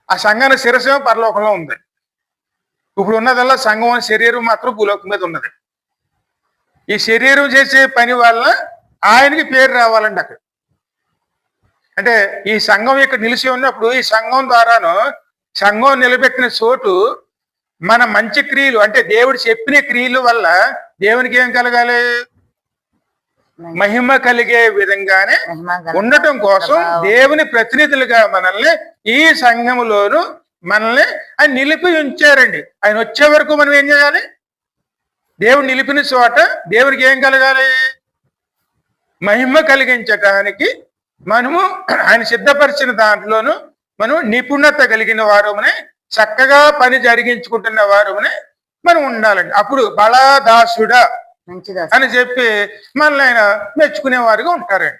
ఆ సంఘానికి శిరస్సు పరలోకంలో ఉంది. ఇప్పుడు ఉన్నదల్లా సంఘం అనే శరీరం మాత్రం భూలోకం మీద ఉన్నది. ఈ శరీరం చేసే పని వల్ల ఆయనకి పేరు రావాలండి అక్కడ. అంటే ఈ సంఘం ఇక్కడ నిలిచి ఉన్నప్పుడు ఈ సంఘం ద్వారాను సంఘం నిలబెట్టిన చోటు మన మంచి క్రియలు అంటే దేవుడు చెప్పిన క్రియల వల్ల దేవునికి ఏం కలగాలి? మహిమ కలిగే విధంగానే ఉండటం కోసం దేవుని ప్రతినిధులుగా మనల్ని ఈ సంఘములోను మనల్ని ఆయన నిలిపి ఉంచారండి. ఆయన వచ్చే వరకు మనం ఏం చేయాలి? దేవుడు నిలిపిన చోట దేవునికి ఏం కలగాలి? మహిమ కలిగించటానికి మనము ఆయన సిద్ధపరిచిన దాంట్లోనూ మనం నిపుణత కలిగిన వారమని చక్కగా పని జరిగించుకుంటున్న వారమని మనం ఉండాలండి. అప్పుడు బలాదాసుడా అని చెప్పి మనల్ని ఆయన మెచ్చుకునే వారుగా ఉంటారండి.